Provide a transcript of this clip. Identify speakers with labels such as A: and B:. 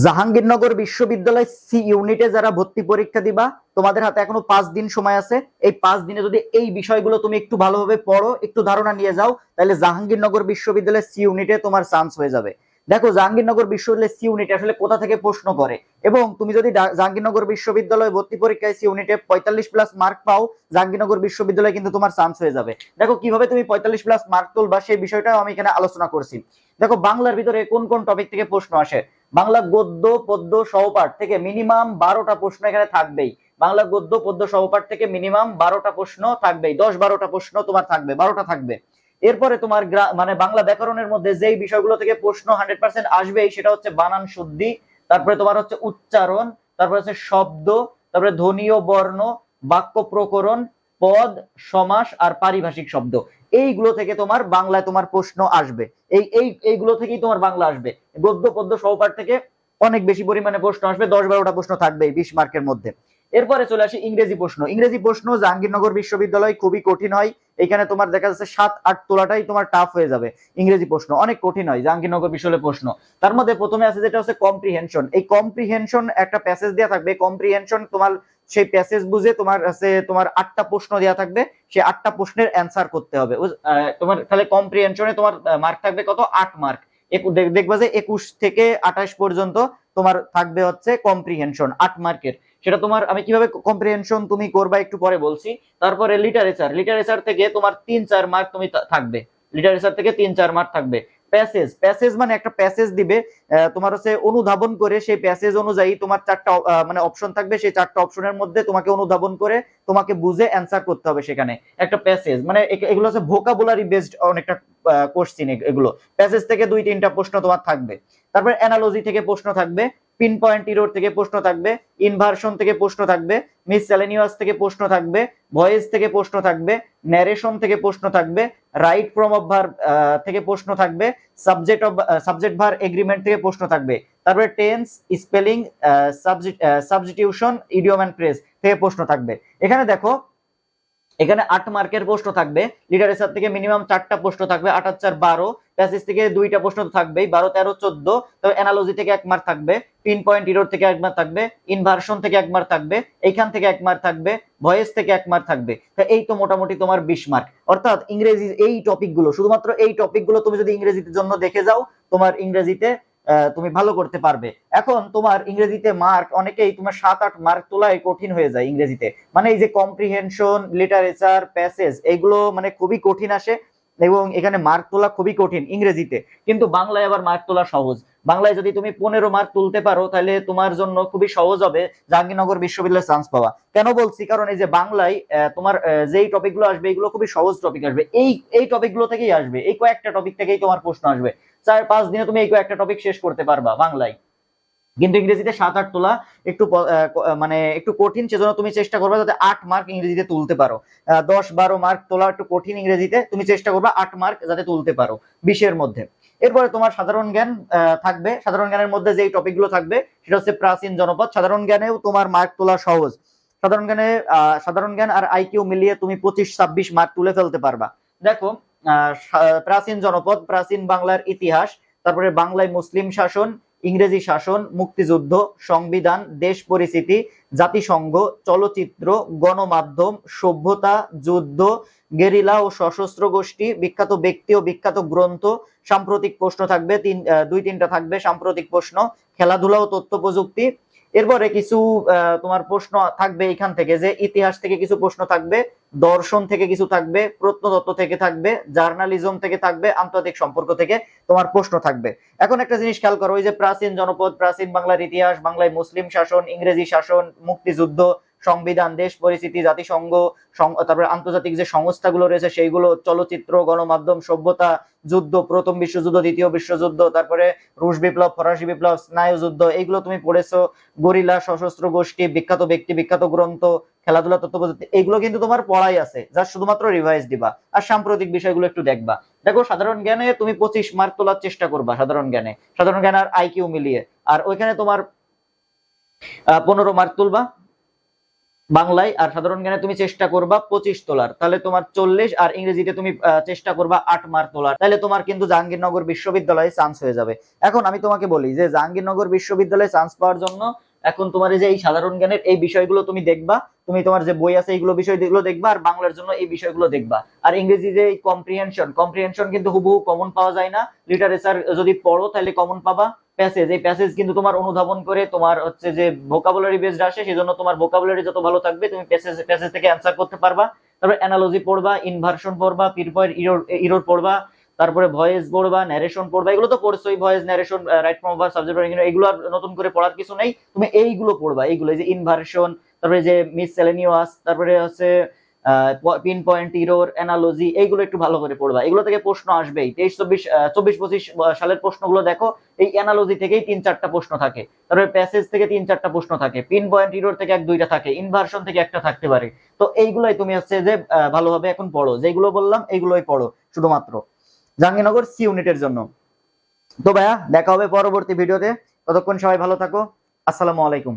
A: জাহাঙ্গীরনগর বিশ্ববিদ্যালয় সি ইউনিটে যারা ভর্তি পরীক্ষা দিবা, তোমাদের হাতে এখনো 5 দিন সময় আছে। এই 5 দিনে যদি এই বিষয়গুলো তুমি একটু ভালোভাবে পড়ো, একটু ধারণা নিয়ে যাও, তাহলে জাহাঙ্গীরনগর বিশ্ববিদ্যালয় সি ইউনিটে তোমার চান্স হয়ে যাবে। দেখো জাহাঙ্গীরনগর বিশ্ববিদ্যালয় সি ইউনিটে আসলে কোথা থেকে প্রশ্ন করে, এবং তুমি যদি জাহাঙ্গীরনগর বিশ্ববিদ্যালয় ভর্তি পরীক্ষায় সি ইউনিটে 45+ মার্ক পাও, জাহাঙ্গীরনগর বিশ্ববিদ্যালয় কিন্তু তোমার চান্স হয়ে যাবে। দেখো কিভাবে তুমি 45+ মার্ক তুলবা সেই বিষয়টাও আমি এখানে আলোচনা করছি। দেখো বাংলার ভিতরে কোন কোন টপিক থেকে প্রশ্ন আসে। বাংলা গদ্য পদ্য সহপাঠ থেকে মিনিমাম 12টা প্রশ্ন এখানে থাকবেই। বাংলা গদ্য পদ্য সহপাঠ থেকে মিনিমাম 12টা প্রশ্ন থাকবেই, 10-12টা প্রশ্ন তোমার থাকবে, 12টা থাকবে। এরপরে তোমার মানে বাংলা ব্যাকরণের মধ্যে যেই বিষয়গুলো থেকে প্রশ্ন 100% আসবেই সেটা হচ্ছে বানান শুদ্ধি, তারপরে তোমার হচ্ছে উচ্চারণ, তারপরে হচ্ছে শব্দ, তারপরে ধ্বনি ও বর্ণ, বাক্য প্রকরণ, পদ, সমাস আর পারিভাষিক শব্দ। এইগুলো থেকে তোমার বাংলায় তোমার প্রশ্ন আসবে। এইগুলো থেকেই তোমার বাংলা আসবে। গদ্য পদ্য সহপাঠ থেকে অনেক বেশি পরিমাণে প্রশ্ন আসবে, 10-12টা প্রশ্ন থাকবে 20 মার্কের মধ্যে। এরপরে চলে আসি ইংরেজি প্রশ্ন। ইংরেজি প্রশ্ন জাহাঙ্গীরনগর বিশ্ববিদ্যালয় খুবই কঠিন হয়। এখানে তোমার দেখা যাচ্ছে 7-8 তোলাটাই তোমার টাফ হয়ে যাবে। ইংরেজি প্রশ্ন অনেক কঠিন হয় জাহাঙ্গীরনগর বিশ্ববিদ্যালয় প্রশ্ন। তার মধ্যে প্রথমে আছে যেটা হচ্ছে কম্প্রিহেনশন। এই কম্প্রিহেনশন একটা প্যাসেজ দেওয়া থাকবে। কম্প্রিহেনশন তোমার সেই প্যাসেজ বুঝে তোমার আছে তোমার 8টা প্রশ্ন দেওয়া থাকবে, সেই 8টা প্রশ্নের অ্যান্সার করতে হবে। তোমার তাহলে কম্প্রিহেনশনে তোমার মার্ক থাকবে কত? 8 মার্ক। দেখবা যে 21 থেকে 28 পর্যন্ত তোমার থাকবে হচ্ছে কম্প্রিহেনশন 8 মার্কের। সেটা তোমার আমি কিভাবে কম্প্রিহেনশন তুমি করবা একটু পরে বলছি। তারপরে লিটারেচার থেকে তোমার 3-4 মার্ক তুমি থাকবে। লিটারেচার থেকে 3-4 মার্ক থাকবে। প্যাসেজ মানে একটা প্যাসেজ দিবে, তোমার হচ্ছে অনুধাবন করে সেই প্যাসেজ অনুযায়ী তোমার 4টা মানে অপশন থাকবে। সেই 4টা অপশনের মধ্যে তোমাকে অনুধাবন করে তোমাকে বুঝে অ্যান্সার করতে হবে। সেখানে একটা প্যাসেজ মানে এগুলো হচ্ছে ভোকাবুলারি বেসড অনেকটা কোশ্চেন। এগুলো প্যাসেজ থেকে 2-3টা প্রশ্ন তোমার থাকবে। তারপর অ্যানালজি থেকে প্রশ্ন থাকবে, পিন পয়েন্ট ইরর থেকে প্রশ্ন থাকবে, ইনভার্সন থেকে প্রশ্ন থাকবে, মিসসেলেনিয়াস থেকে প্রশ্ন থাকবে, ভয়েস থেকে প্রশ্ন থাকবে, ন্যারেশন থেকে প্রশ্ন থাকবে, রাইট ফ্রম অফ ভার্ব থেকে প্রশ্ন থাকবে, সাবজেক্ট ভার এগ্রিমেন্ট থেকে প্রশ্ন থাকবে। তারপরে tense, spelling, substitution, idiom and phrase থেকে প্রশ্ন থাকবে। এখানে দেখো এখানে 8 মার্কের প্রশ্ন থাকবে। লিটারেচার থেকে মিনিমাম 4টা প্রশ্ন থাকবে, 8 আর 4 12। প্যাসেজ থেকে 2টা প্রশ্ন থাকবেই, 12 13 14। তো অ্যানালজি থেকে 1 মার্ক থাকবে, পিন পয়েন্ট ইরর থেকে 1 মার্ক থাকবে, ইনভার্সন থেকে 1 মার্ক থাকবে, এইখান থেকে 1 মার্ক থাকবে, ভয়েস থেকে 1 মার্ক থাকবে। তো এই তো মোটামুটি তোমার 20 মার্ক। অর্থাৎ ইংরেজি এই টপিকগুলো, শুধুমাত্র এই টপিকগুলো তুমি যদি ইংরেজিতে জন্য দেখে যাও, তোমার ইংরেজিতে তুমি ভালো করতে পারবে। এখন তোমার ইংরেজিতে মার্ক অনেকেই তোমার 7-8 মার্ক তোলাই কঠিন হয়ে যায় ইংরেজিতে। মানে এই যে কম্প্রিহেনশন, লিটারেচার, প্যাসেজ এইগুলো মানে খুবই কঠিন আসে, এবং এখানে মার্ক তোলা খুবই কঠিন ইংরেজিতে। কিন্তু বাংলায় আবার মার্ক তোলা সহজ। বাংলায় যদি তুমি 15 মার্ক তুলতে পারো তাহলে তোমার জন্য খুবই সহজ হবে জাহাঙ্গীরনগর বিশ্ববিদ্যালয়ে চান্স পাওয়া। কেন বলছি? কারণ এই যে বাংলায় তোমার যেই টপিকগুলো আসবে এগুলো খুবই সহজ টপিক আসবে। এই টপিকগুলো থেকেই আসবে, এই কয়েকটা টপিক থেকেই তোমার প্রশ্ন আসবে। 4-5 দিনে তুমি এই কয়েকটা টপিক শেষ করতে পারবা বাংলায়। কিন্তু ইংরেজিতে 7-8 তোলা একটু মানে একটু কঠিন, সেজন্য তুমি চেষ্টা করবে যাতে 8 মার্ক ইংরেজিতে তুলতে পারো। 10-12 মার্ক তোলা একটু কঠিন ইংরেজিতে, তুমি চেষ্টা করবে 8 মার্ক যাতে তুলতে পারো 20-এর মধ্যে। এরপরে তোমার সাধারণ জ্ঞান থাকবে। সাধারণ জ্ঞানের মধ্যে যেই টপিকগুলো থাকবে সেটা হচ্ছে প্রাচীন জনপদ। সাধারণ জ্ঞানেও তোমার মার্ক তোলা সহজ। সাধারণ জ্ঞান আর আইকিউ মিলিয়ে তুমি 25-26 মার্ক তুলে ফেলতে পারবা। দেখো প্রাচীন জনপদ, প্রাচীন বাংলার ইতিহাস, তারপরে বাংলায় মুসলিম শাসন, ইংরেজি শাসন, মুক্তিযুদ্ধ, সংবিধান, দেশ পরিচিতি, জাতিসংঘ, চলচ্চিত্র, গণমাধ্যম, সভ্যতা, যুদ্ধ, গেরিলা ও সশস্ত্র গোষ্ঠী, বিখ্যাত ব্যক্তি ও বিখ্যাত গ্রন্থ, সাম্প্রতিক প্রশ্ন থাকবে 2-3টা থাকবে সাম্প্রতিক প্রশ্ন, খেলাধুলা ও তথ্য প্রযুক্তি। এরপরে কিছু তোমার প্রশ্ন থাকবে এখান থেকে, যে ইতিহাস থেকে কিছু প্রশ্ন থাকবে, দর্শন থেকে কিছু থাকবে, প্রত্নতত্ত্ব থেকে থাকবে, জার্নালিজম থেকে থাকবে, আন্তর্জাতিক সম্পর্ক থেকে তোমার প্রশ্ন থাকবে। এখন একটা জিনিস খেয়াল করো, ওই যে প্রাচীন জনপদ, প্রাচীন বাংলার ইতিহাস, বাংলায় মুসলিম শাসন, ইংরেজি শাসন, মুক্তিযুদ্ধ, সংবিধান, দেশ পরিচিতি, জাতিসংঘ, তারপরে আন্তর্জাতিক যে সংস্থাগুলো রয়েছে সেইগুলো, চলচ্চিত্র, গণমাধ্যম, সভ্যতা, যুদ্ধ, প্রথম বিশ্বযুদ্ধ, দ্বিতীয় বিশ্বযুদ্ধ, তারপরে রুশ বিপ্লব, ফরাসি বিপ্লব, স্নায়ু যুদ্ধ, এইগুলো তুমি পড়েছো। গরিলা, সশস্ত্র গোষ্ঠী, বিখ্যাত ব্যক্তি, বিখ্যাত গ্রন্থ, খেলাধুলা, তথ্য প্রযুক্তি, এইগুলো কিন্তু তোমার পড়াই আছে, যা শুধুমাত্র রিভাইজ দিবা। আর সাম্প্রতিক বিষয়গুলো একটু দেখবা। দেখো সাধারণ জ্ঞানে তুমি 25 মার্ক তোলার চেষ্টা করবা, সাধারণ জ্ঞান আর আইকিউ মিলিয়ে। আর ওইখানে তোমার 15 মার্ক তুলবা। বাংলায়। আর সাধারণ জ্ঞানে তুমি চেষ্টা করবা 25 তোলার, তাহলে তোমার 40। আর ইংরেজিতে তুমি চেষ্টা করবা 8 মার্ক তোলার, তাহলে তোমার কিন্তু জাহাঙ্গীরনগর বিশ্ববিদ্যালয়ে চান্স হয়ে যাবে। এখন আমি তোমাকে বলি যে জাহাঙ্গীরনগর বিশ্ববিদ্যালয়ে চান্স পাওয়ার জন্য এখন তোমার এই যে এই সাধারণ জ্ঞানের এই বিষয়গুলো তুমি দেখবা, তুমি তোমার যে বই আছে এইগুলো বিষয়গুলো দেখবা, আর বাংলার জন্য এই বিষয়গুলো দেখবা। আর ইংরেজি যে কম্প্রিহেনশন কিন্তু হুবহু কমন পাওয়া যায় না। লিটারেচার যদি পড়ো তাহলে কমন পাবা। প্যাসেজ, এই প্যাসেজ কিন্তু তোমার অনুধাবন করে তোমার হচ্ছে যে ভোকাবুলারি বেসড আসে, সেজন্য তোমার ভোকাবুলারি যত ভালো থাকবে তুমি প্যাসেজ থেকে অ্যান্সার করতে পারবা। তারপর অ্যানালজি পড়বা, ইনভার্সন পড়বা, পিনপয়েন্ট ইরর পড়বা, তারপরে ভয়েস পড়বা, ন্যারেশন পড়বা। এগুলো তো পড়ছোই, voice, narration, right form verb, subject verb, এগুলো আর নতুন করে পড়ার কিছু নেই। তুমি এইগুলো পড়বা, এইগুলো যে ইনভার্সন, তারপরে যে মিসসেলেনিয়াস, তারপরে হচ্ছে পিন পয়েন্ট ইরর, অ্যানালজি, এইগুলো একটু ভালো করে পড়বা। এগুলো থেকে প্রশ্ন আসবেই। 24 24 সালের প্রশ্নগুলো দেখো, এই অ্যানালজি থেকেই 3-4টা প্রশ্ন থাকে, তারপরে প্যাসেজ থেকে 3-4টা প্রশ্ন থাকে, পিন পয়েন্ট ইরর থেকে 1-2টা থাকে, ইনভার্সন থেকে একটা থাকতে পারে। তো এইগুলাই তুমি হচ্ছে যে ভালোভাবে এখন পড়ো, যেগুলো বললাম এইগুলোই পড়ো শুধুমাত্র জাহাঙ্গীরনগর সি ইউনিটের জন্য। তো ভাইয়া দেখা হবে পরবর্তী ভিডিওতে, ততক্ষণ সবাই ভালো থাকো। আসসালামু আলাইকুম।